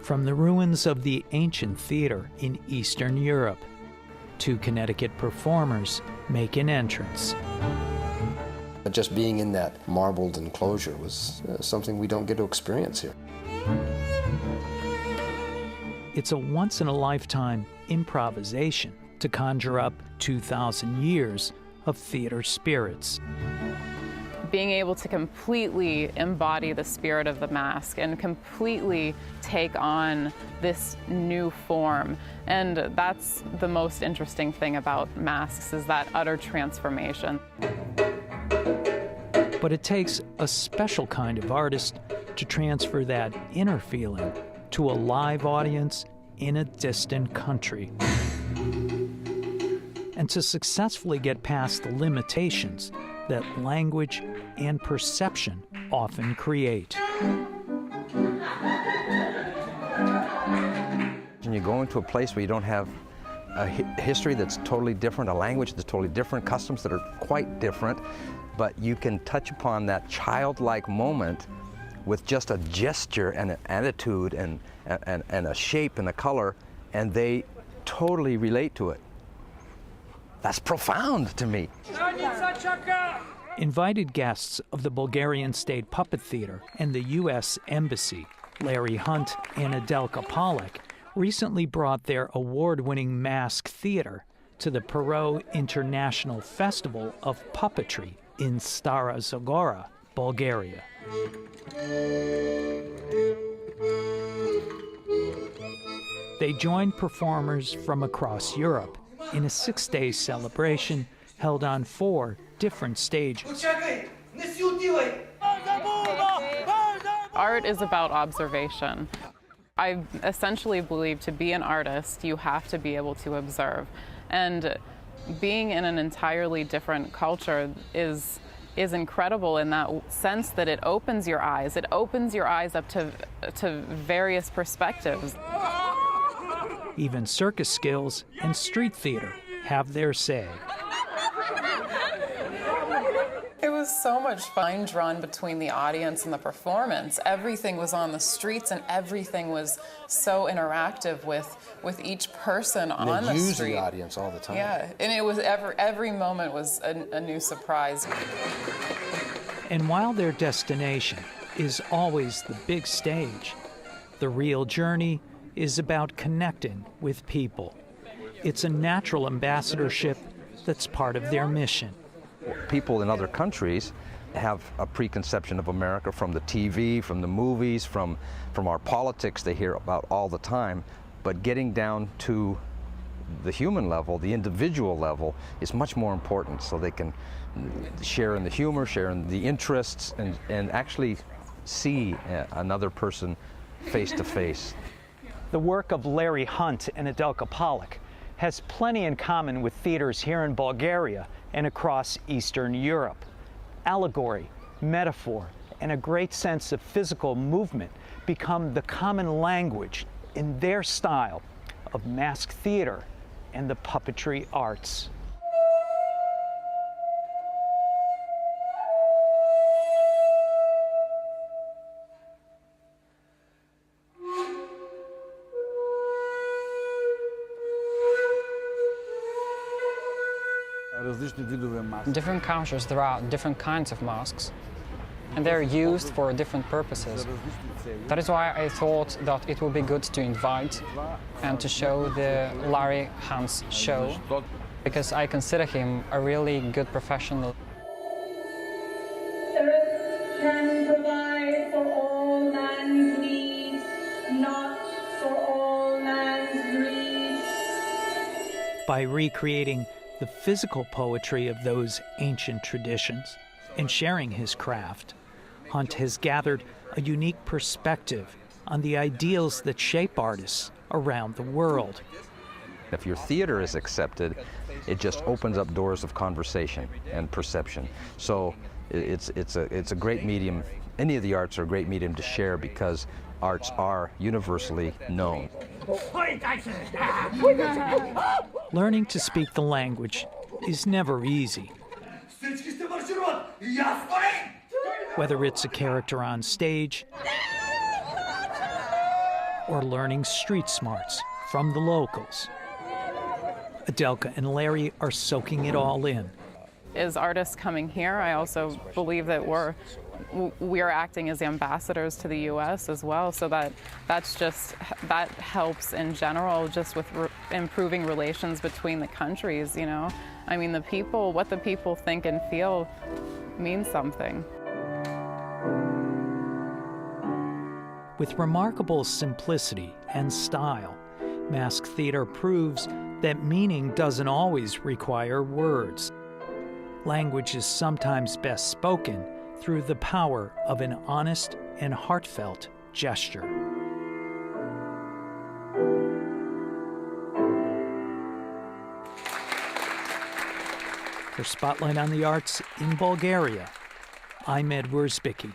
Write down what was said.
From the ruins of the ancient theater in Eastern Europe, two Connecticut performers make an entrance. Just being in that marbled enclosure was something we don't get to experience here. It's a once-in-a-lifetime improvisation to conjure up 2,000 years of theater spirits. Being able to completely embody the spirit of the mask and completely take on this new form. And that's the most interesting thing about masks, is that utter transformation. But it takes a special kind of artist to transfer that inner feeling to a live audience in a distant country, and to successfully get past the limitations that language and perception often create. And you go into a place where you don't have a history that's totally different, a language that's totally different, customs that are quite different, but you can touch upon that childlike moment with just a gesture and an attitude and a shape and a color, and they totally relate to it. That's profound to me. Invited guests of the Bulgarian State Puppet Theater and the U.S. Embassy, Larry Hunt and Adelka Pollack, recently brought their award-winning mask theater to the Perot International Festival of Puppetry in Stara Zagora, Bulgaria. They joined performers from across Europe in a 6-day celebration held on 4 different stages. Art is about observation. I essentially believe to be an artist, you have to be able to observe. And being in an entirely different culture is incredible in that sense that it opens your eyes. It opens your eyes up to various perspectives. Even circus skills and street theater have their say. It was so much fun drawn between the audience and the performance. Everything was on the streets and everything was so interactive with each person on the street. They use the audience all the time. Yeah, and it was every moment was a new surprise. And while their destination is always the big stage, the real journey is about connecting with people. It's a natural ambassadorship that's part of their mission. People in other countries have a preconception of America from the TV, from the movies, from our politics they hear about all the time. But getting down to the human level, the individual level, is much more important, so they can share in the humor, share in the interests, and actually see another person face to face. The work of Larry Hunt and Adelka Pollack has plenty in common with theaters here in Bulgaria and across Eastern Europe. Allegory, metaphor, and a great sense of physical movement become the common language in their style of mask theater and the puppetry arts. In different cultures there are different kinds of masks, and they're used for different purposes. That is why I thought that it would be good to invite and to show the Larry Hunt's show, because I consider him a really good professional. Earth can provide for all man's needs, not for all man's greed. By recreating the physical poetry of those ancient traditions and sharing his craft, Hunt has gathered a unique perspective on the ideals that shape artists around the world. If your theater is accepted, it just opens up doors of conversation and perception. So it's a great medium. Any of the arts are a great medium to share, because arts are universally known. Learning to speak the language is never easy. Whether it's a character on stage or learning street smarts from the locals. Adelka and Larry are soaking it all in. As artists coming here, I also believe that we're acting as ambassadors to the U.S. as well, so that helps in general just with improving relations between the countries, you know. I mean, what the people think and feel means something. With remarkable simplicity and style, mask theater proves that meaning doesn't always require words. Language is sometimes best spoken through the power of an honest and heartfelt gesture. For Spotlight on the Arts in Bulgaria, I'm Ed Wurzbicki.